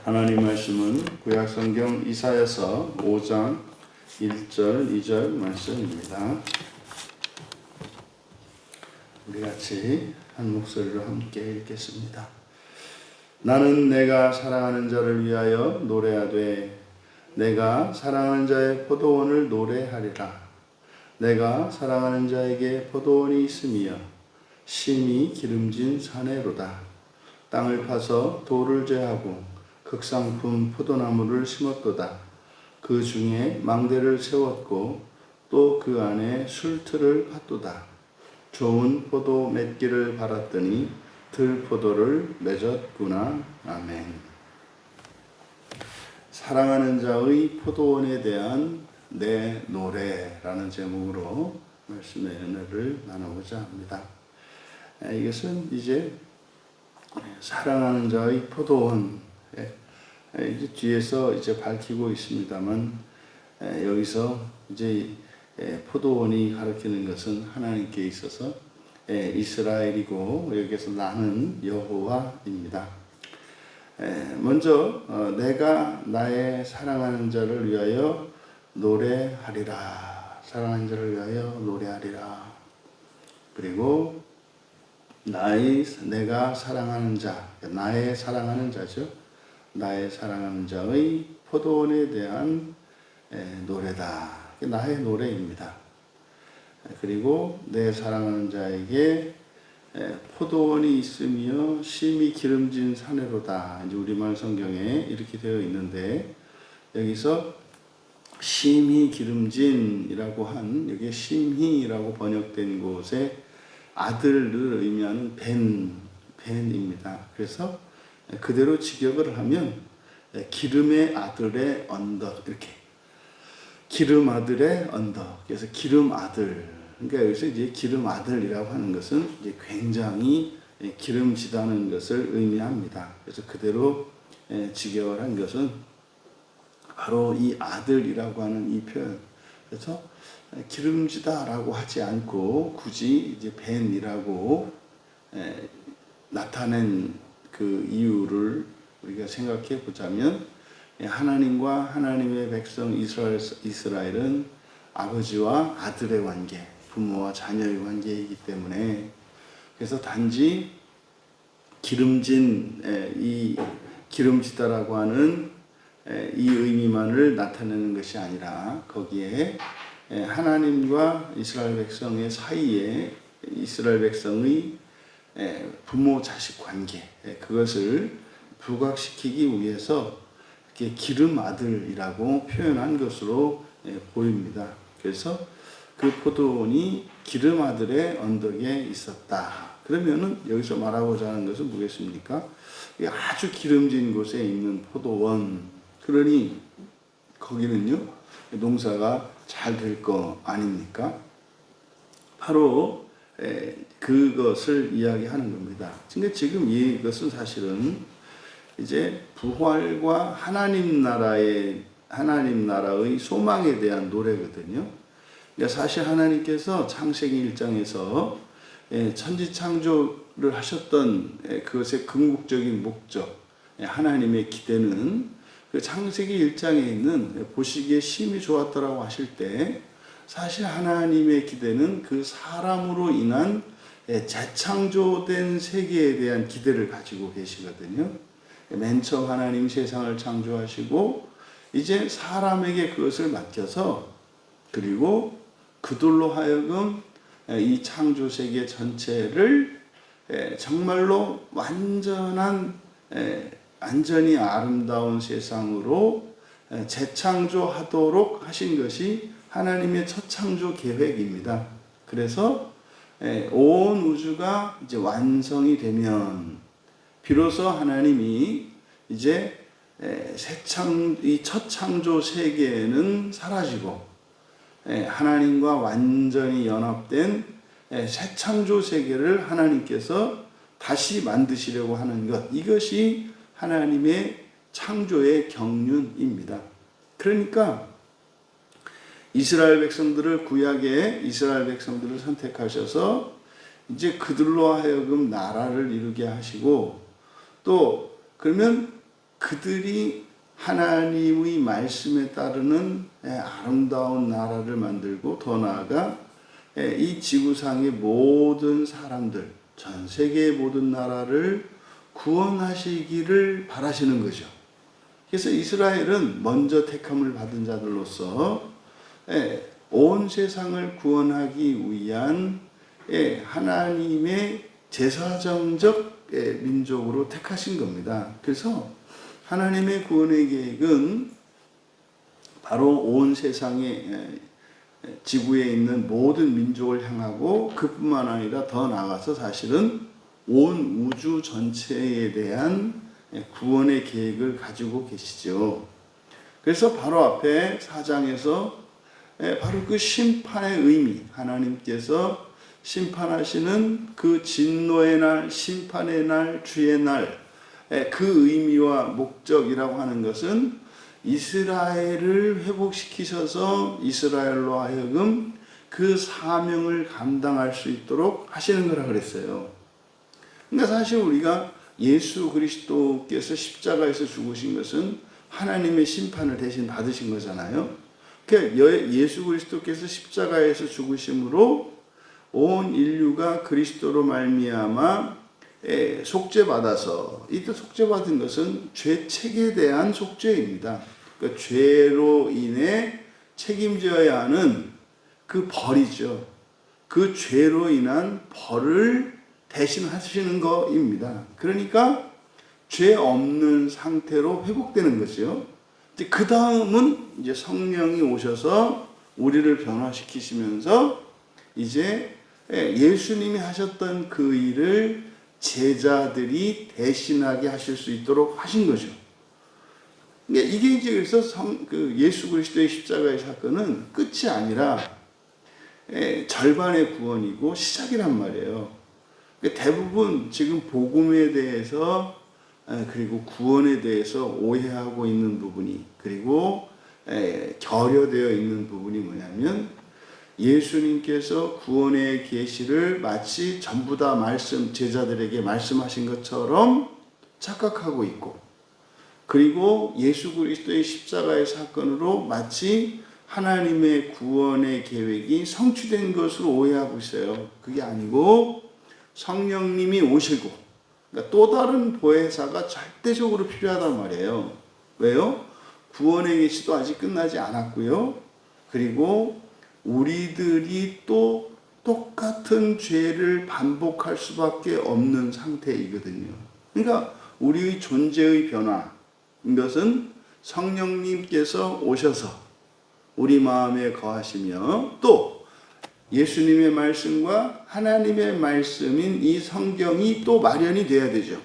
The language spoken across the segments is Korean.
하나님 말씀은 구약성경 이사야서 5장 1절 2절 말씀입니다. 우리 같이 한 목소리로 함께 읽겠습니다. 나는 내가 사랑하는 자를 위하여 노래하되 내가 사랑하는 자의 포도원을 노래하리라. 내가 사랑하는 자에게 포도원이 있으며 심히 기름진 사내로다. 땅을 파서 돌을 제하고 극상품 포도나무를 심었도다. 그 중에 망대를 세웠고 또 그 안에 술틀을 팠도다. 좋은 포도 맺기를 바랐더니 들포도를 맺었구나. 아멘. 사랑하는 자의 포도원에 대한 내 노래라는 제목으로 말씀의 은혜를 나누고자 합니다. 이것은 이제 사랑하는 자의 포도원, 이제 뒤에서 이제 밝히고 있습니다만, 여기서 이제 포도원이 가리키는 것은 하나님께 있어서 이스라엘이고, 여기서 나는 여호와입니다. 먼저 내가 나의 사랑하는 자를 위하여 노래하리라. 사랑하는 자를 위하여 노래하리라. 그리고 내가 사랑하는 자, 나의 사랑하는 자죠. 나의 사랑하는 자의 포도원에 대한 노래다. 나의 노래입니다. 그리고 내 사랑하는 자에게 포도원이 있으며 심히 기름진 사내로다. 이제 우리말 성경에 이렇게 되어 있는데, 여기서 심히 기름진이라고 한, 여기에 심히라고 번역된 곳에 아들을 의미하는 벤입니다. 그래서 그대로 직역을 하면 기름의 아들의 언덕, 이렇게 기름 아들의 언덕. 그래서 기름 아들. 그러니까 여기서 이제 기름 아들이라고 하는 것은 이제 굉장히 기름지다는 것을 의미합니다. 그래서 그대로 직역을 한 것은 바로 이 아들이라고 하는 이 표현. 그래서 기름지다라고 하지 않고 굳이 이제 벤이라고 나타낸 그 이유를 우리가 생각해 보자면, 하나님과 하나님의 백성 이스라엘은 아버지와 아들의 관계, 부모와 자녀의 관계이기 때문에, 그래서 단지 이 기름지다라고 하는 이 의미만을 나타내는 것이 아니라, 거기에 하나님과 이스라엘 백성의 사이에 이스라엘 백성의 부모 자식 관계, 그것을 부각시키기 위해서 이렇게 기름 아들이라고 표현한 것으로 보입니다. 그래서 그 포도원이 기름 아들의 언덕에 있었다. 그러면은 여기서 말하고자 하는 것은 뭐겠습니까? 아주 기름진 곳에 있는 포도원. 그러니 거기는요, 농사가 잘 될 거 아닙니까? 바로 그것을 이야기하는 겁니다. 그러니까 지금 이것은 사실은 이제 부활과 하나님 나라의 소망에 대한 노래거든요. 그러니까 사실 하나님께서 창세기 1장에서 천지 창조를 하셨던 그것의 궁극적인 목적, 하나님의 기대는 그 창세기 1장에 있는 보시기에 심히 좋았더라고 하실 때, 사실 하나님의 기대는 그 사람으로 인한 재창조된 세계에 대한 기대를 가지고 계시거든요. 맨 처음 하나님 세상을 창조하시고 이제 사람에게 그것을 맡겨서, 그리고 그들로 하여금 이 창조 세계 전체를 정말로 완전히 아름다운 세상으로 재창조하도록 하신 것이 하나님의 첫 창조 계획입니다. 그래서 온 우주가 이제 완성이 되면 비로소 하나님이 이제 이 첫 창조 세계는 사라지고 하나님과 완전히 연합된 새 창조 세계를 하나님께서 다시 만드시려고 하는 것, 이것이 하나님의 창조의 경륜입니다. 그러니까 이스라엘 백성들을, 구약의 이스라엘 백성들을 선택하셔서 이제 그들로 하여금 나라를 이루게 하시고, 또 그러면 그들이 하나님의 말씀에 따르는 아름다운 나라를 만들고 더 나아가 이 지구상의 모든 사람들, 전 세계의 모든 나라를 구원하시기를 바라시는 거죠. 그래서 이스라엘은 먼저 택함을 받은 자들로서 온 세상을 구원하기 위한 하나님의 제사정적 민족으로 택하신 겁니다. 그래서 하나님의 구원의 계획은 바로 온 세상의 지구에 있는 모든 민족을 향하고 그뿐만 아니라 더 나아가서 사실은 온 우주 전체에 대한 구원의 계획을 가지고 계시죠. 그래서 바로 앞에 4장에서 바로 그 심판의 의미, 하나님께서 심판하시는 그 진노의 날, 심판의 날, 주의 날, 그 의미와 목적이라고 하는 것은 이스라엘을 회복시키셔서 이스라엘로 하여금 그 사명을 감당할 수 있도록 하시는 거라 그랬어요. 그러니까 사실 우리가 예수 그리스도께서 십자가에서 죽으신 것은 하나님의 심판을 대신 받으신 거잖아요. 그러니까 예수 그리스도께서 십자가에서 죽으심으로 온 인류가 그리스도로 말미암아 속죄받아서, 이때 속죄받은 것은 죄책에 대한 속죄입니다. 그러니까 죄로 인해 책임져야 하는 그 벌이죠. 그 죄로 인한 벌을 대신하시는 것입니다. 그러니까 죄 없는 상태로 회복되는 거죠. 그 다음은 이제 성령이 오셔서 우리를 변화시키시면서 이제 예수님이 하셨던 그 일을 제자들이 대신하게 하실 수 있도록 하신 거죠. 이게 이제 그래서 예수 그리스도의 십자가의 사건은 끝이 아니라 절반의 구원이고 시작이란 말이에요. 대부분 지금 복음에 대해서 그리고 구원에 대해서 오해하고 있는 부분이, 그리고 결여되어 있는 부분이 뭐냐면 예수님께서 구원의 계시를 마치 전부 다 제자들에게 말씀하신 것처럼 착각하고 있고, 그리고 예수 그리스도의 십자가의 사건으로 마치 하나님의 구원의 계획이 성취된 것으로 오해하고 있어요. 그게 아니고 성령님이 오시고, 그러니까 또 다른 보혜사가 절대적으로 필요하단 말이에요. 왜요? 구원의 계시도 아직 끝나지 않았고요. 그리고 우리들이 또 똑같은 죄를 반복할 수밖에 없는 상태이거든요. 그러니까 우리의 존재의 변화, 이것은 성령님께서 오셔서 우리 마음에 거하시며 또 예수님의 말씀과 하나님의 말씀인 이 성경이 또 마련이 돼야 되죠.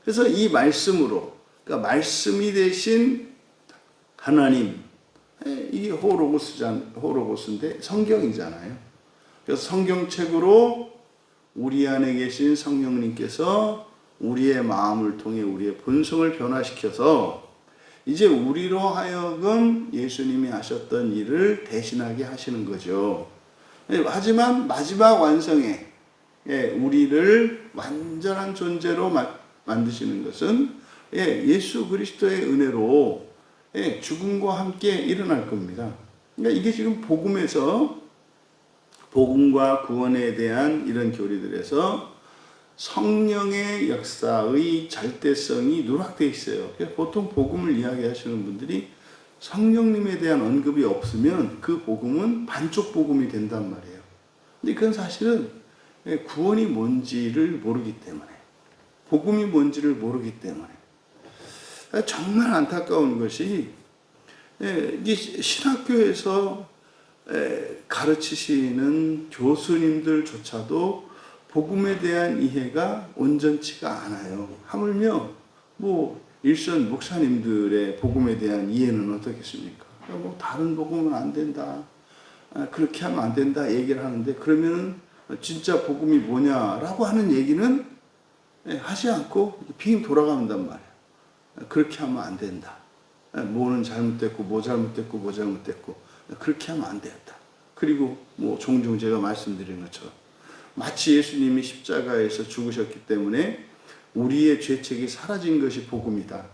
그래서 이 말씀으로, 그러니까 말씀이 되신 하나님, 이게 호로고스인데 성경이잖아요. 그래서 성경책으로 우리 안에 계신 성령님께서 우리의 마음을 통해 우리의 본성을 변화시켜서 이제 우리로 하여금 예수님이 하셨던 일을 대신하게 하시는 거죠. 하지만 마지막 완성에 우리를 완전한 존재로 만드시는 것은 예수 그리스도의 은혜로 죽음과 함께 일어날 겁니다. 그러니까 이게 지금 복음에서, 복음과 구원에 대한 이런 교리들에서 성령의 역사의 절대성이 누락되어 있어요. 보통 복음을 이야기하시는 분들이 성령님에 대한 언급이 없으면 그 복음은 반쪽 복음이 된단 말이에요. 근데 그건 사실은 구원이 뭔지를 모르기 때문에, 복음이 뭔지를 모르기 때문에 정말 안타까운 것이 이 신학교에서 가르치시는 교수님들조차도 복음에 대한 이해가 온전치가 않아요. 하물며 일선 목사님들의 복음에 대한 이해는 어떻겠습니까? 다른 복음은 안 된다, 그렇게 하면 안 된다 얘기를 하는데, 그러면 진짜 복음이 뭐냐라고 하는 얘기는 하지 않고 빙 돌아간단 말이에요. 그렇게 하면 안 된다. 뭐는 잘못됐고, 뭐 잘못됐고, 뭐 잘못됐고, 그렇게 하면 안 된다. 그리고 종종 제가 말씀드린 것처럼 마치 예수님이 십자가에서 죽으셨기 때문에 우리의 죄책이 사라진 것이 복음이다.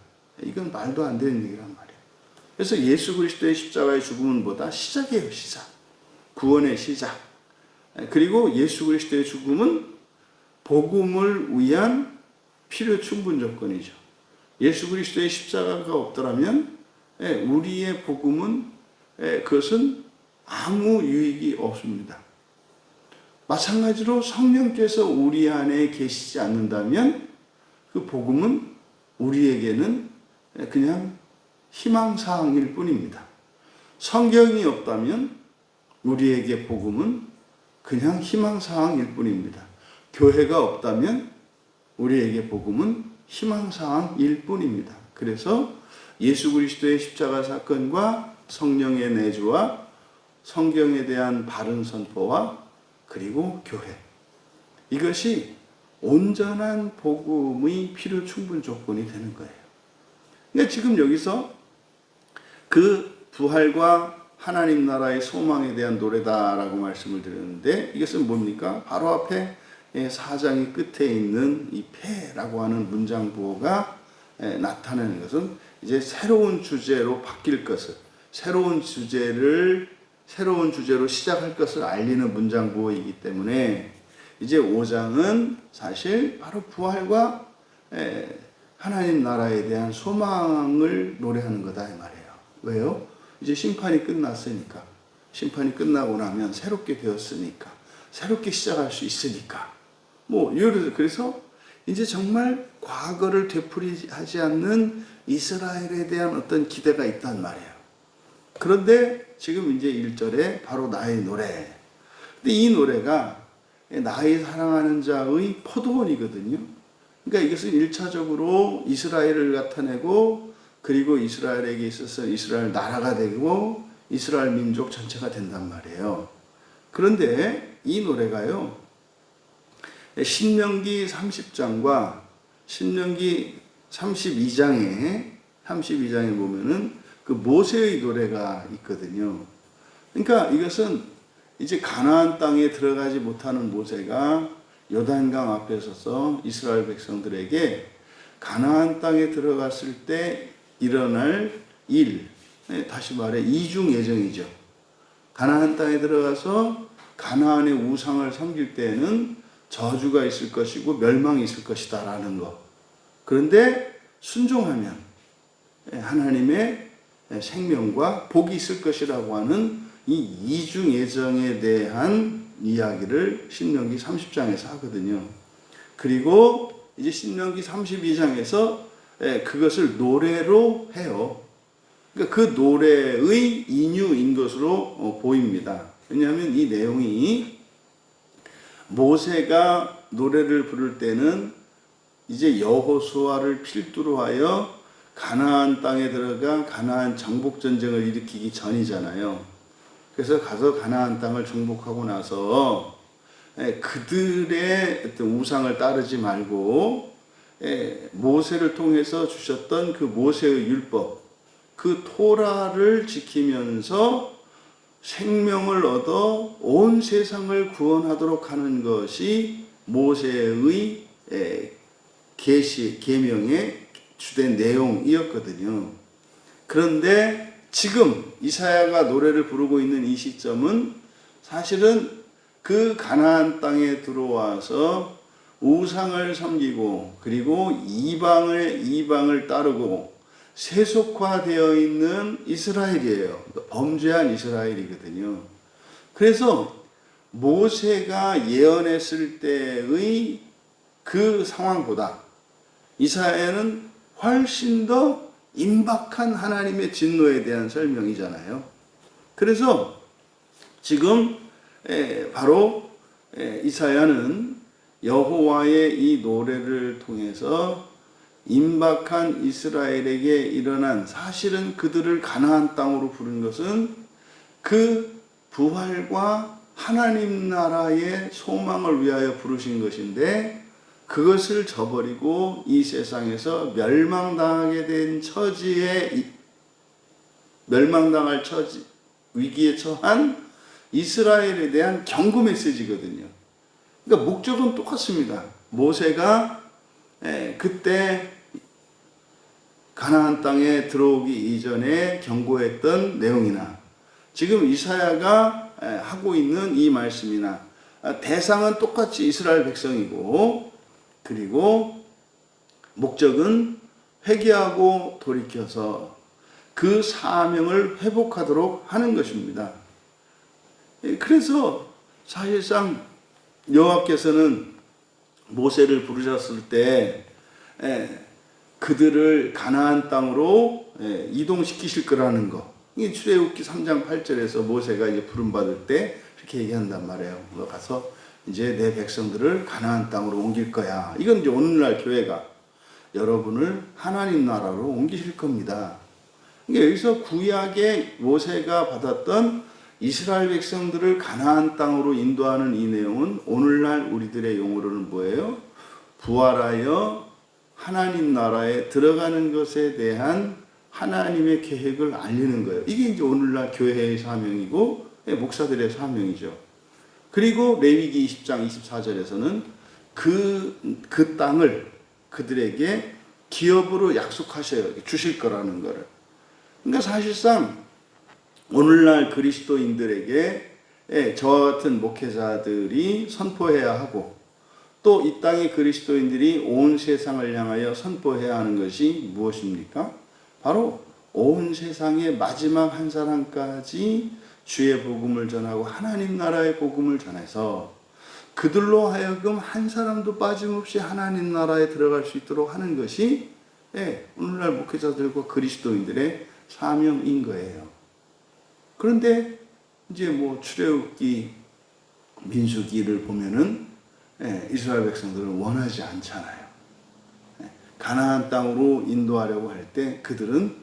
이건 말도 안 되는 얘기란 말이에요. 그래서 예수 그리스도의 십자가의 죽음은 뭐다? 시작이에요, 시작. 구원의 시작. 그리고 예수 그리스도의 죽음은 복음을 위한 필요 충분 조건이죠. 예수 그리스도의 십자가가 없더라면 우리의 복음은 그것은 아무 유익이 없습니다. 마찬가지로 성령께서 우리 안에 계시지 않는다면 그 복음은 우리에게는 그냥 희망사항일 뿐입니다. 성경이 없다면 우리에게 복음은 그냥 희망사항일 뿐입니다. 교회가 없다면 우리에게 복음은 희망사항일 뿐입니다. 그래서 예수 그리스도의 십자가 사건과 성령의 내주와 성경에 대한 바른 선포와 그리고 교회, 이것이 온전한 복음의 필요 충분 조건이 되는 거예요. 그러니까 지금 여기서 그 부활과 하나님 나라의 소망에 대한 노래다라고 말씀을 드렸는데, 이것은 뭡니까? 바로 앞에 4장의 끝에 있는 이 패라고 하는 문장 부호가 나타내는 것은 이제 새로운 주제로 바뀔 것을, 새로운 주제로 시작할 것을 알리는 문장 부호이기 때문에 이제 5장은 사실 바로 부활과 하나님 나라에 대한 소망을 노래하는 거다 이 말이에요. 왜요? 이제 심판이 끝났으니까, 심판이 끝나고 나면 새롭게 되었으니까, 새롭게 시작할 수 있으니까, 그래서 이제 정말 과거를 되풀이하지 않는 이스라엘에 대한 어떤 기대가 있단 말이에요. 그런데 지금 이제 1절에 바로 나의 노래. 근데 이 노래가 나의 사랑하는 자의 포도원이거든요. 그러니까 이것은 1차적으로 이스라엘을 나타내고, 그리고 이스라엘에게 있어서 이스라엘 나라가 되고 이스라엘 민족 전체가 된단 말이에요. 그런데 이 노래가요, 신명기 30장과 신명기 32장에 보면은 그 모세의 노래가 있거든요. 그러니까 이것은 이제 가나안 땅에 들어가지 못하는 모세가 요단강 앞에 서서 이스라엘 백성들에게 가나안 땅에 들어갔을 때 일어날 일, 다시 말해 이중 예정이죠. 가나안 땅에 들어가서 가나안의 우상을 섬길 때에는 저주가 있을 것이고 멸망이 있을 것이다 라는 것. 그런데 순종하면 하나님의 생명과 복이 있을 것이라고 하는 이 이중 예정에 대한 이야기를 신명기 30장에서 하거든요. 그리고 이제 신명기 32장에서 그것을 노래로 해요. 그러니까 그 노래의 인유인 것으로 보입니다. 왜냐하면 이 내용이 모세가 노래를 부를 때는 이제 여호수아를 필두로 하여 가나안 땅에 들어가 가나안 정복 전쟁을 일으키기 전이잖아요. 그래서 가서 가나안 땅을 정복하고 나서 그들의 어떤 우상을 따르지 말고 모세를 통해서 주셨던 그 모세의 율법, 그 토라를 지키면서 생명을 얻어 온 세상을 구원하도록 하는 것이 모세의 계명의 주된 내용이었거든요. 그런데 지금 이사야가 노래를 부르고 있는 이 시점은 사실은 그 가나안 땅에 들어와서 우상을 섬기고 그리고 이방을 따르고 세속화되어 있는 이스라엘이에요. 범죄한 이스라엘이거든요. 그래서 모세가 예언했을 때의 그 상황보다 이사야는 훨씬 더 임박한 하나님의 진노에 대한 설명이잖아요. 그래서 지금 바로 이사야는 여호와의 이 노래를 통해서 임박한 이스라엘에게 일어난, 사실은 그들을 가나안 땅으로 부른 것은 그 부활과 하나님 나라의 소망을 위하여 부르신 것인데, 그것을 저버리고 이 세상에서 멸망당하게 된 멸망당할 위기에 처한 이스라엘에 대한 경고 메시지거든요. 그러니까 목적은 똑같습니다. 모세가 그때 가나안 땅에 들어오기 이전에 경고했던 내용이나 지금 이사야가 하고 있는 이 말씀이나 대상은 똑같이 이스라엘 백성이고, 그리고 목적은 회개하고 돌이켜서 그 사명을 회복하도록 하는 것입니다. 그래서 사실상 여호와께서는 모세를 부르셨을 때 그들을 가나안 땅으로 이동시키실 거라는 거. 이게 출애굽기 3장 8절에서 모세가 이제 부름받을 때 이렇게 얘기한단 말이에요. 너 가서 이제 내 백성들을 가나안 땅으로 옮길 거야. 이건 이제 오늘날 교회가 여러분을 하나님 나라로 옮기실 겁니다. 그러니까 여기서 구약의 모세가 받았던 이스라엘 백성들을 가나안 땅으로 인도하는 이 내용은 오늘날 우리들의 용어로는 뭐예요? 부활하여 하나님 나라에 들어가는 것에 대한 하나님의 계획을 알리는 거예요. 이게 이제 오늘날 교회의 사명이고 목사들의 사명이죠. 그리고 레위기 20장 24절에서는 그 땅을 그들에게 기업으로 약속하셔요. 주실 거라는 거를. 그러니까 사실상 오늘날 그리스도인들에게 저와 같은 목회자들이 선포해야 하고, 또 이 땅의 그리스도인들이 온 세상을 향하여 선포해야 하는 것이 무엇입니까? 바로 온 세상의 마지막 한 사람까지 주의 복음을 전하고 하나님 나라의 복음을 전해서 그들로 하여금 한 사람도 빠짐없이 하나님 나라에 들어갈 수 있도록 하는 것이 오늘날 목회자들과 그리스도인들의 사명인 거예요. 그런데 이제 뭐 출애굽기, 민수기를 보면은 이스라엘 백성들은 원하지 않잖아요. 가나안 땅으로 인도하려고 할 때 그들은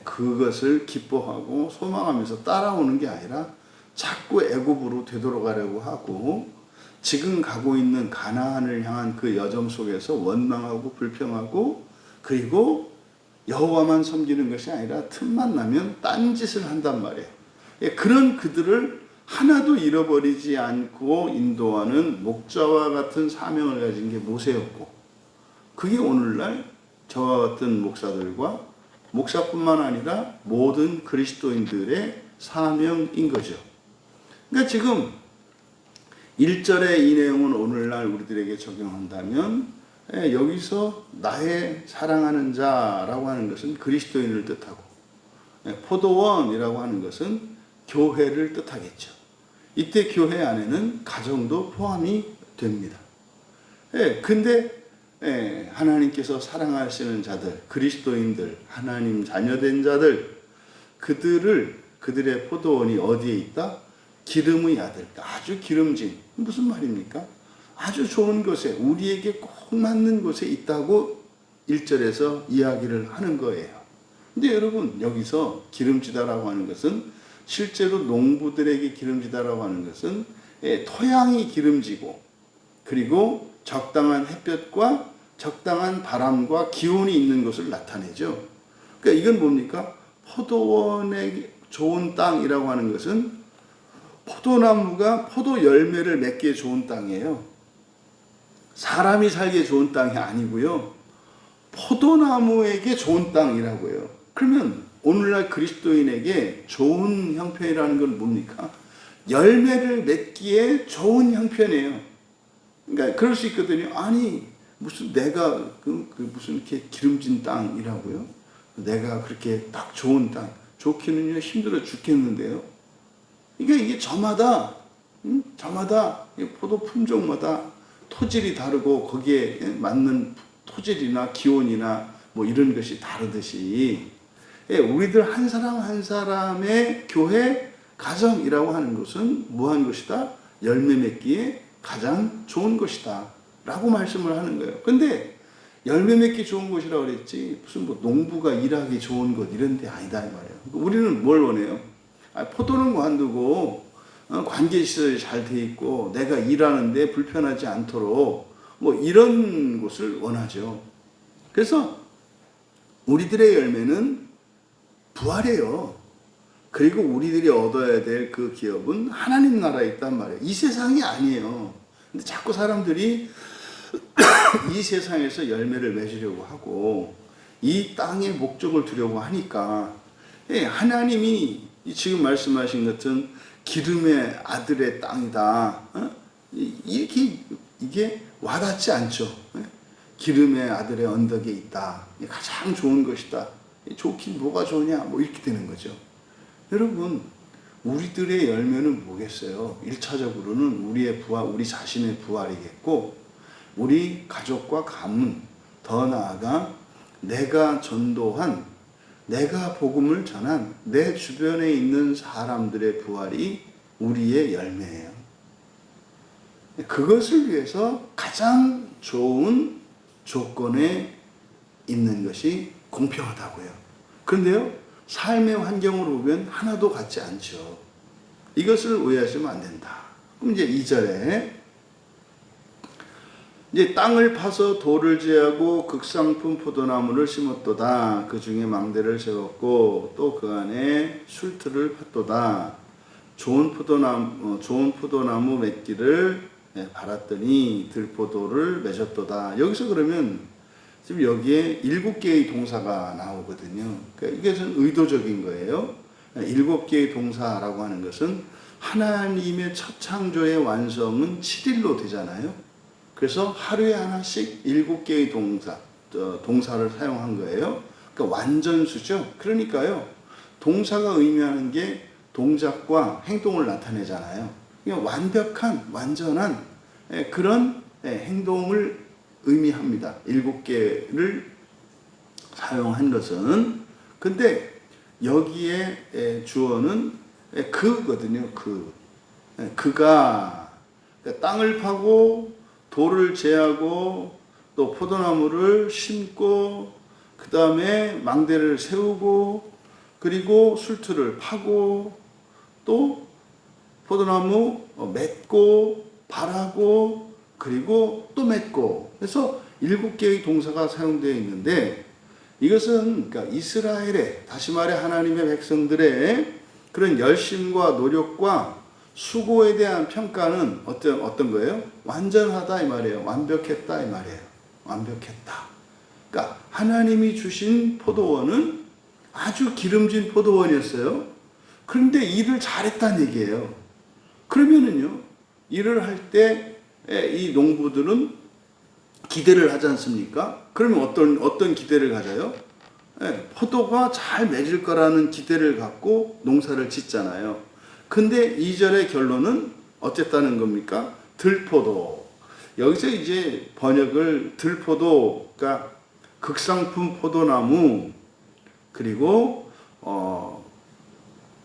그것을 기뻐하고 소망하면서 따라오는 게 아니라 자꾸 애굽으로 되돌아가려고 하고, 지금 가고 있는 가나안을 향한 그 여정 속에서 원망하고 불평하고, 그리고 여호와만 섬기는 것이 아니라 틈만 나면 딴짓을 한단 말이에요. 그런 그들을 하나도 잃어버리지 않고 인도하는 목자와 같은 사명을 가진 게 모세였고, 그게 오늘날 저와 같은 목사들과 목사뿐만 아니라 모든 그리스도인들의 사명인 거죠. 그러니까 지금 1절의 이 내용은 오늘날 우리들에게 적용한다면 여기서 나의 사랑하는 자라고 하는 것은 그리스도인을 뜻하고, 포도원이라고 하는 것은 교회를 뜻하겠죠. 이때 교회 안에는 가정도 포함이 됩니다. 근데 하나님께서 사랑하시는 자들, 그리스도인들, 하나님 자녀된 자들, 그들의 포도원이 어디에 있다? 기름의 아들, 아주 기름진, 무슨 말입니까? 아주 좋은 곳에, 우리에게 꼭 맞는 곳에 있다고 1절에서 이야기를 하는 거예요. 근데 여러분, 여기서 기름지다라고 하는 것은 실제로 농부들에게 기름지다라고 하는 것은 토양이 기름지고, 그리고 적당한 햇볕과 적당한 바람과 기온이 있는 것을 나타내죠. 그러니까 이건 뭡니까? 포도원의 좋은 땅이라고 하는 것은 포도나무가 포도 열매를 맺기에 좋은 땅이에요. 사람이 살기에 좋은 땅이 아니고요. 포도나무에게 좋은 땅이라고요. 그러면 오늘날 그리스도인에게 좋은 형편이라는 건 뭡니까? 열매를 맺기에 좋은 형편이에요. 그러니까 그럴 수 있거든요. 아니 무슨 내가 무슨 이렇게 기름진 땅이라고요? 내가 그렇게 딱 좋은 땅, 좋기는요 힘들어 죽겠는데요. 이게 저마다 포도 품종마다 토질이 다르고 거기에 맞는 토질이나 기온이나 뭐 이런 것이 다르듯이 우리들 한 사람 한 사람의 교회, 가정이라고 하는 것은 무한 것이다. 열매 맺기에 가장 좋은 것이다. 라고 말씀을 하는 거예요. 근데 열매 맺기 좋은 곳이라고 그랬지 무슨 뭐 농부가 일하기 좋은 곳 이런 데 아니다 이 말이에요. 우리는 뭘 원해요? 포도는 관두고 관계시설이 잘 돼 있고 내가 일하는데 불편하지 않도록 뭐 이런 곳을 원하죠. 그래서 우리들의 열매는 부활이에요. 그리고 우리들이 얻어야 될 그 기업은 하나님 나라에 있단 말이에요. 이 세상이 아니에요. 근데 자꾸 사람들이 이 세상에서 열매를 맺으려고 하고 이 땅의 목적을 두려고 하니까 하나님이 지금 말씀하신 같은 기름의 아들의 땅이다. 이렇게 이게 와닿지 않죠. 기름의 아들의 언덕에 있다. 가장 좋은 것이다. 좋긴 뭐가 좋으냐? 뭐 이렇게 되는 거죠. 여러분, 우리들의 열매는 뭐겠어요? 1차적으로는 우리의 부활, 우리 자신의 부활이겠고, 우리 가족과 가문, 더 나아가 내가 전도한, 내가 복음을 전한 내 주변에 있는 사람들의 부활이 우리의 열매예요. 그것을 위해서 가장 좋은 조건에 있는 것이 공평하다고요. 그런데요, 삶의 환경으로 보면 하나도 같지 않죠. 이것을 오해하시면 안 된다. 그럼 이제 2절에 이제 땅을 파서 돌을 제하고 극상품 포도나무를 심었도다. 그 중에 망대를 세웠고 또 그 안에 술틀을 팠도다. 좋은 포도나무 맺기를 바랐더니 들포도를 맺었도다. 여기서 그러면 지금 여기에 7개의 동사가 나오거든요. 그러니까 이것은 의도적인 거예요. 7개의 동사라고 하는 것은 하나님의 첫 창조의 완성은 7일로 되잖아요. 그래서 하루에 하나씩 7개의 동사를 사용한 거예요. 그러니까 완전수죠. 그러니까요, 동사가 의미하는 게 동작과 행동을 나타내잖아요. 그러니까 완벽한, 완전한 그런 행동을 의미합니다. 7개를 사용한 것은. 근데 여기에 주어는 그거든요. 그가 그러니까 땅을 파고 돌을 제하고 또 포도나무를 심고 그 다음에 망대를 세우고 그리고 술틀을 파고 또 포도나무 맺고 바라고 그리고 또 맺고 그래서 7개의 동사가 사용되어 있는데 이것은 그러니까 이스라엘의 다시 말해 하나님의 백성들의 그런 열심과 노력과 수고에 대한 평가는 어떤 거예요? 완전하다 이 말이에요. 완벽했다 이 말이에요. 완벽했다. 그러니까 하나님이 주신 포도원은 아주 기름진 포도원이었어요. 그런데 일을 잘했다는 얘기예요. 그러면은요, 일을 할 때 이 농부들은 기대를 하지 않습니까? 그러면 어떤 기대를 가져요? 포도가 잘 맺을 거라는 기대를 갖고 농사를 짓잖아요. 근데 2절의 결론은 어쨌다는 겁니까? 들포도. 여기서 이제 번역을 들포도, 그러니까 극상품 포도나무, 그리고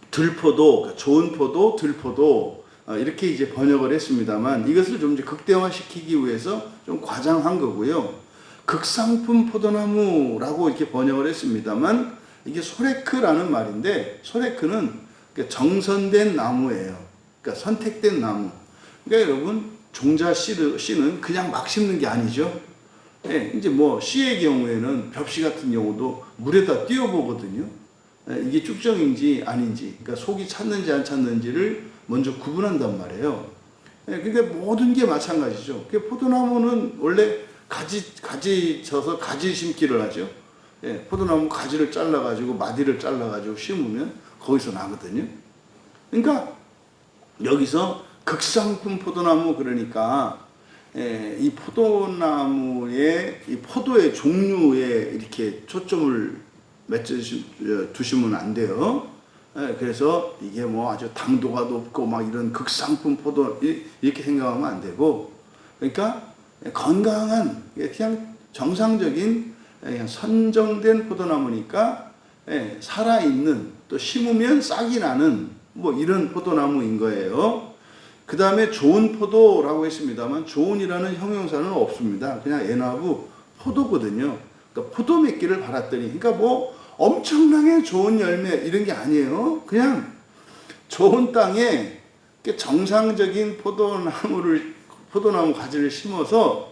들포도, 그러니까 좋은 포도, 들포도 이렇게 이제 번역을 했습니다만 이것을 좀 이제 극대화시키기 위해서 좀 과장한 거고요. 극상품 포도나무라고 이렇게 번역을 했습니다만 이게 소레크라는 말인데 소레크는 정선된 나무예요. 그러니까 선택된 나무. 그러니까 여러분 종자 씨는 그냥 막 심는 게 아니죠. 이제 뭐 씨의 경우에는 벽씨 같은 경우도 물에다 띄워보거든요. 이게 쭉정인지 아닌지, 그러니까 속이 찼는지 안 찼는지를 먼저 구분한단 말이에요. 그러니까 모든 게 마찬가지죠. 포도나무는 원래 가지 져서 가지 심기를 하죠. 포도나무 가지를 잘라가지고 마디를 잘라가지고 심으면 거기서 나거든요. 그러니까 여기서 극상품 포도나무 그러니까 이 포도나무의 이 포도의 종류에 이렇게 초점을 두시면 안 돼요. 그래서 이게 뭐 아주 당도가 높고 막 이런 극상품 포도 이렇게 생각하면 안 되고 그러니까 건강한 그냥 정상적인 그냥 선정된 포도나무니까 살아있는 또 심으면 싹이 나는 뭐 이런 포도나무인 거예요. 그 다음에 좋은 포도라고 했습니다만 좋은이라는 형용사는 없습니다. 그냥 엔하고 포도거든요. 그러니까 포도 맺기를 바랐더니 그러니까 뭐 엄청나게 좋은 열매 이런 게 아니에요. 그냥 좋은 땅에 정상적인 포도나무 가지를 심어서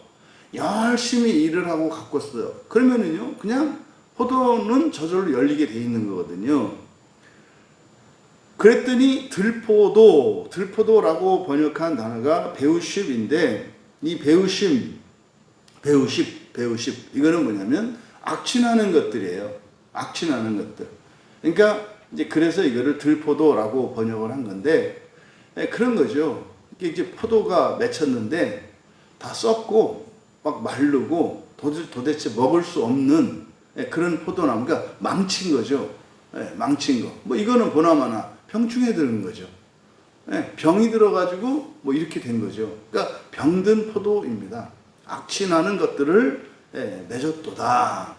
열심히 일을 하고 가꿨어요. 그러면은요, 그냥 포도는 저절로 열리게 돼 있는 거거든요. 그랬더니 들포도라고 번역한 단어가 배우십인데 이 배우십 이거는 뭐냐면 악취나는 것들이에요. 악취나는 것들. 그러니까 이제 그래서 이거를 들포도라고 번역을 한 건데, 그런 거죠. 이게 이제 포도가 맺혔는데 다 썩고 막 마르고 도대체 먹을 수 없는 그런 포도나무, 그러니까 망친 거죠. 망친 거. 뭐 이거는 보나마나 병충해 드는 거죠. 병이 들어가지고 뭐 이렇게 된 거죠. 그러니까 병든 포도입니다. 악취나는 것들을 맺었도다.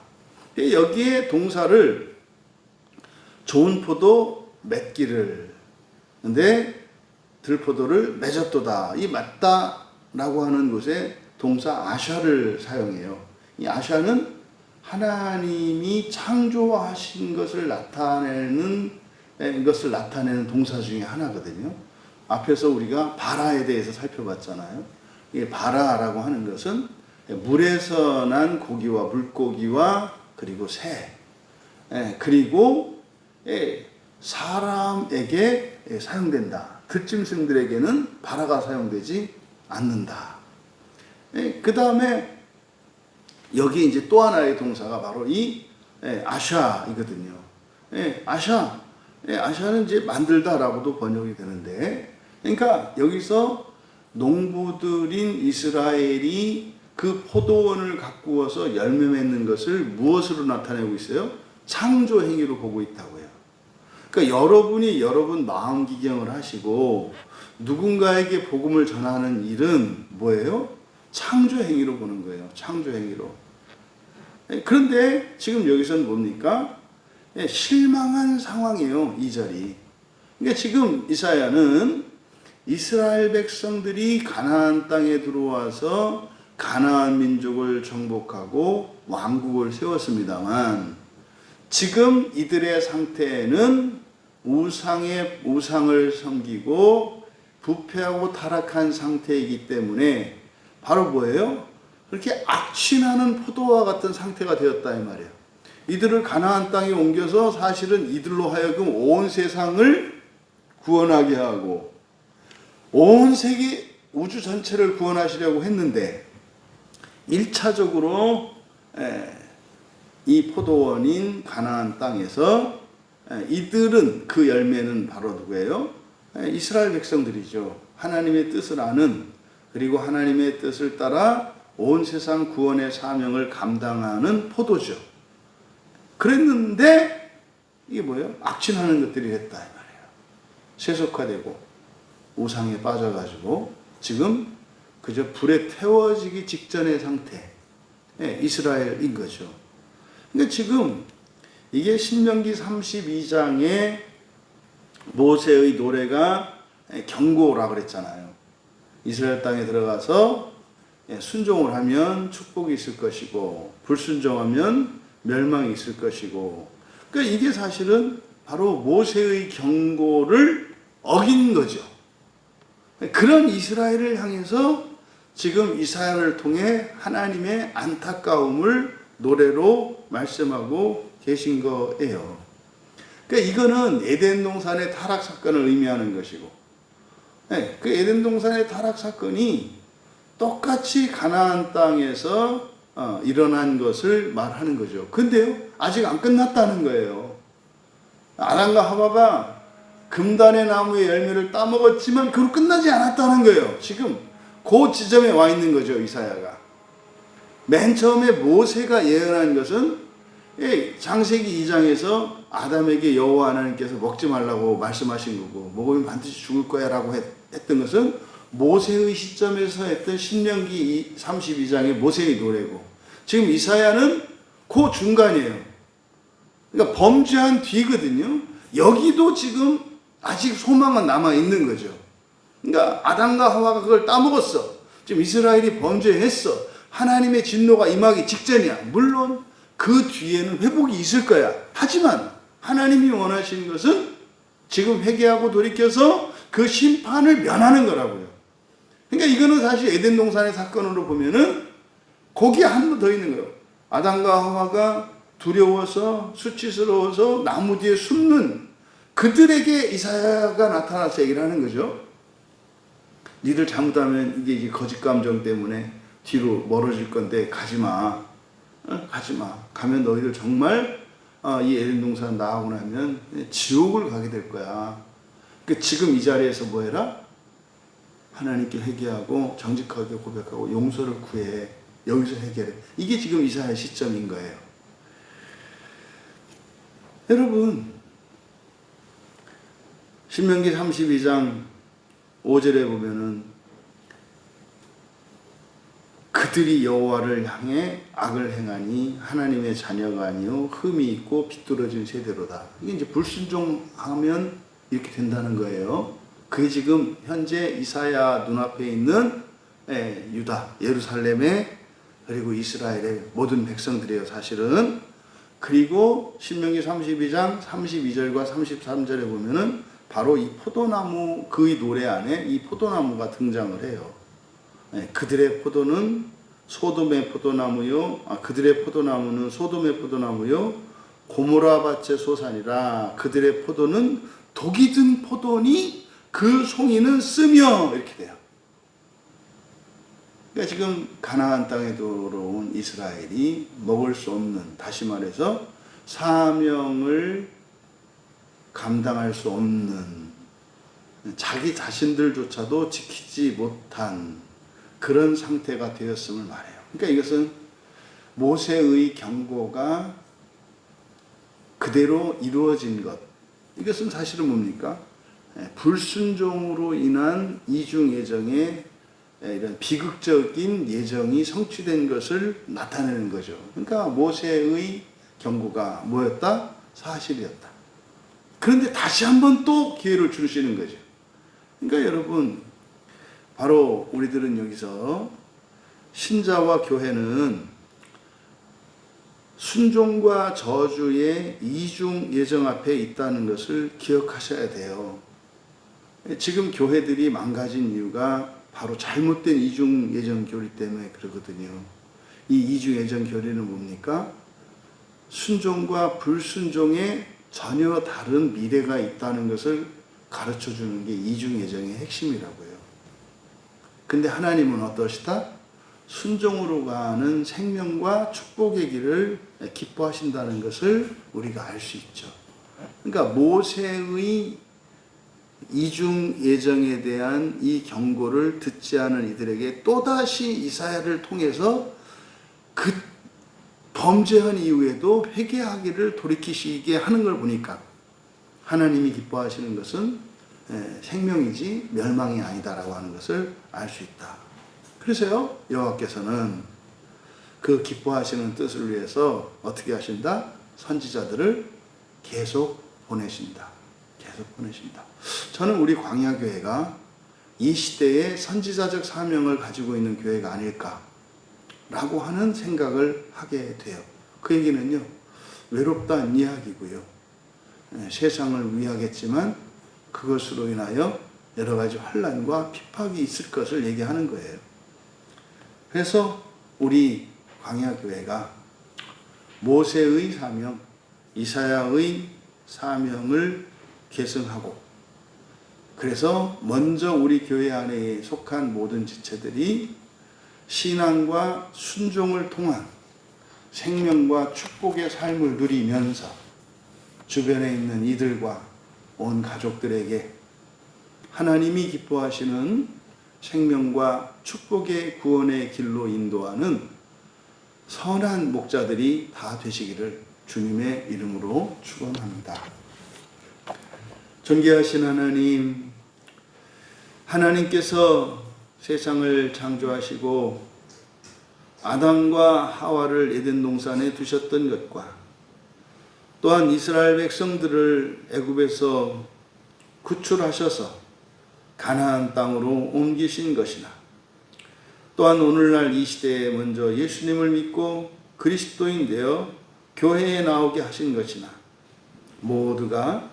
여기에 동사를 좋은 포도 맺기를, 근데 들포도를 맺었도다. 이 맞다라고 하는 것에 동사 아샤를 사용해요. 이 아샤는 하나님이 창조하신 것을 나타내는 동사 중에 하나거든요. 앞에서 우리가 바라에 대해서 살펴봤잖아요. 이 바라라고 하는 것은 물에서 난 고기와 물고기와 그리고 새, 그리고 사람에게 사용된다. 들짐승들에게는 바라가 사용되지 않는다. 그 다음에 여기 이제 또 하나의 동사가 바로 이 아샤이거든요. 아샤는 이제 만들다라고도 번역이 되는데, 그러니까 여기서 농부들인 이스라엘이 그 포도원을 가꾸어서 열매 맺는 것을 무엇으로 나타내고 있어요? 창조 행위로 보고 있다고요. 그러니까 여러분이 여러분 마음 기경을 하시고 누군가에게 복음을 전하는 일은 뭐예요? 창조 행위로 보는 거예요. 창조 행위로. 그런데 지금 여기서는 뭡니까? 실망한 상황이에요. 이 절이. 그러니까 지금 이사야는 이스라엘 백성들이 가나안 땅에 들어와서 가나안 민족을 정복하고 왕국을 세웠습니다만, 지금 이들의 상태는 우상을 섬기고 부패하고 타락한 상태이기 때문에 바로 뭐예요? 그렇게 악취나는 포도와 같은 상태가 되었다 이 말이에요. 이들을 가나안 땅에 옮겨서 사실은 이들로 하여금 온 세상을 구원하게 하고 온 세계 우주 전체를 구원하시려고 했는데, 1차적으로 이 포도원인 가나안 땅에서 이들은, 그 열매는 바로 누구예요? 이스라엘 백성들이죠. 하나님의 뜻을 아는, 그리고 하나님의 뜻을 따라 온 세상 구원의 사명을 감당하는 포도죠. 그랬는데 이게 뭐예요? 악취나는 것들이 됐다 이 말이에요. 세속화되고 우상에 빠져가지고 지금 그저 불에 태워지기 직전의 상태, 이스라엘인 거죠. 그러니까 지금 이게 신명기 32장에 모세의 노래가 경고라고 그랬잖아요. 이스라엘 땅에 들어가서 순종을 하면 축복이 있을 것이고 불순종하면 멸망이 있을 것이고, 그러니까 이게 사실은 바로 모세의 경고를 어긴 거죠. 그런 이스라엘을 향해서 지금 이사야를 통해 하나님의 안타까움을 노래로 말씀하고 계신 거예요. 그러니까 이거는 에덴 동산의 타락 사건을 의미하는 것이고, 그 에덴 동산의 타락 사건이 똑같이 가나안 땅에서 일어난 것을 말하는 거죠. 근데요, 아직 안 끝났다는 거예요. 아담과 하와가 금단의 나무의 열매를 따먹었지만 그로 끝나지 않았다는 거예요. 지금 그 지점에 와 있는 거죠, 이사야가. 맨 처음에 모세가 예언한 것은 창세기 2장에서 아담에게 여호와 하나님께서 먹지 말라고 말씀하신 거고, 먹으면 반드시 죽을 거야 라고 했던 것은 모세의 시점에서 했던 신명기 32장의 모세의 노래고, 지금 이사야는 그 중간이에요. 그러니까 범죄한 뒤거든요. 여기도 지금 아직 소망은 남아있는 거죠. 그러니까 아담과 하와가 그걸 따먹었어. 지금 이스라엘이 범죄했어. 하나님의 진노가 임하기 직전이야. 물론 그 뒤에는 회복이 있을 거야. 하지만 하나님이 원하시는 것은 지금 회개하고 돌이켜서 그 심판을 면하는 거라고요. 그러니까 이거는 사실 에덴 동산의 사건으로 보면은 거기에 한 번 더 있는 거예요. 아담과 하와가 두려워서 수치스러워서 나무 뒤에 숨는 그들에게 이사야가 나타나서 얘기를 하는 거죠. 니들 잘못하면 이게 거짓 감정 때문에 뒤로 멀어질 건데 가지 마. 가지 마. 가면 너희들 정말 이 에덴 동산 나가고 나면 지옥을 가게 될 거야. 그러니까 지금 이 자리에서 뭐 해라? 하나님께 회개하고 정직하게 고백하고 용서를 구해. 여기서 해결해. 이게 지금 이사야의 시점인 거예요. 여러분, 신명기 32장 5절에 보면은 그들이 여호와를 향해 악을 행하니 하나님의 자녀가 아니요 흠이 있고 비뚤어진 세대로다. 이게 이제 불순종하면 이렇게 된다는 거예요. 그게 지금 현재 이사야 눈앞에 있는 유다, 예루살렘의 그리고 이스라엘의 모든 백성들이에요, 사실은. 그리고 신명기 32장 32절과 33절에 보면은 바로 이 포도나무, 그의 노래 안에 이 포도나무가 등장을 해요. 그들의 포도는 소돔의 포도나무요, 그들의 포도나무는 소돔의 포도나무요, 고모라 밭의 소산이라. 그들의 포도는 독이 든 포도니 그 송이는 쓰며, 이렇게 돼요. 그러니까 지금 가나안 땅에 들어온 이스라엘이 먹을 수 없는, 다시 말해서 사명을 감당할 수 없는, 자기 자신들조차도 지키지 못한 그런 상태가 되었음을 말해요. 그러니까 이것은 모세의 경고가 그대로 이루어진 것. 이것은 사실은 뭡니까? 불순종으로 인한 이중 예정의 이런 비극적인 예정이 성취된 것을 나타내는 거죠. 그러니까 모세의 경고가 뭐였다? 사실이었다. 그런데 다시 한번 또 기회를 주시는 거죠. 그러니까 여러분, 바로 우리들은 여기서 신자와 교회는 순종과 저주의 이중 예정 앞에 있다는 것을 기억하셔야 돼요. 지금 교회들이 망가진 이유가 바로 잘못된 이중 예정 교리 때문에 그러거든요. 이 이중 예정 교리는 뭡니까? 순종과 불순종에 전혀 다른 미래가 있다는 것을 가르쳐 주는 게 이중 예정의 핵심이라고요. 근데 하나님은 어떠시다? 순종으로 가는 생명과 축복의 길을 기뻐하신다는 것을 우리가 알 수 있죠. 그러니까 모세의 이중 예정에 대한 이 경고를 듣지 않은 이들에게 또다시 이사야를 통해서 그 범죄한 이후에도 회개하기를 돌이키시게 하는 걸 보니까 하나님이 기뻐하시는 것은 생명이지 멸망이 아니다라고 하는 것을 알 수 있다. 그래서요, 여호와께서는 그 기뻐하시는 뜻을 위해서 어떻게 하신다? 선지자들을 계속 보내신다. 계속 보내신다. 저는 우리 광야교회가 이 시대에 선지자적 사명을 가지고 있는 교회가 아닐까라고 하는 생각을 하게 돼요. 그 얘기는요, 외롭다는 이야기고요. 세상을 위하겠지만 그것으로 인하여 여러 가지 환난과 핍박이 있을 것을 얘기하는 거예요. 그래서 우리 광야교회가 모세의 사명, 이사야의 사명을 계승하고, 그래서 먼저 우리 교회 안에 속한 모든 지체들이 신앙과 순종을 통한 생명과 축복의 삶을 누리면서 주변에 있는 이들과 온 가족들에게 하나님이 기뻐하시는 생명과 축복의 구원의 길로 인도하는 선한 목자들이 다 되시기를 주님의 이름으로 축원합니다. 존귀하신 하나님, 하나님께서 세상을 창조하시고 아담과 하와를 에덴 동산에 두셨던 것과 또한 이스라엘 백성들을 애굽에서 구출하셔서 가나안 땅으로 옮기신 것이나, 또한 오늘날 이 시대에 먼저 예수님을 믿고 그리스도인 되어 교회에 나오게 하신 것이나, 모두가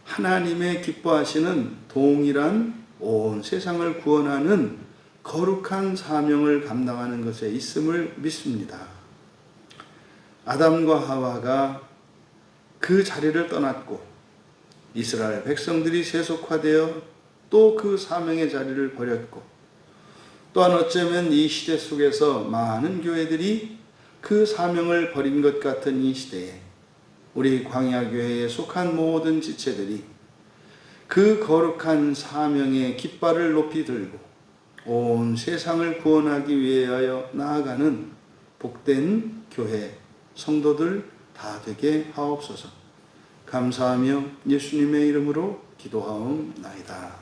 하나님의 기뻐하시는 동일한 온 세상을 구원하는 거룩한 사명을 감당하는 것에 있음을 믿습니다. 아담과 하와가 그 자리를 떠났고 이스라엘 백성들이 세속화되어 또 그 사명의 자리를 버렸고, 또한 어쩌면 이 시대 속에서 많은 교회들이 그 사명을 버린 것 같은 이 시대에 우리 광야교회에 속한 모든 지체들이 그 거룩한 사명의 깃발을 높이 들고 온 세상을 구원하기 위하여 나아가는 복된 교회 성도들 다 되게 하옵소서. 감사하며 예수님의 이름으로 기도하옵나이다.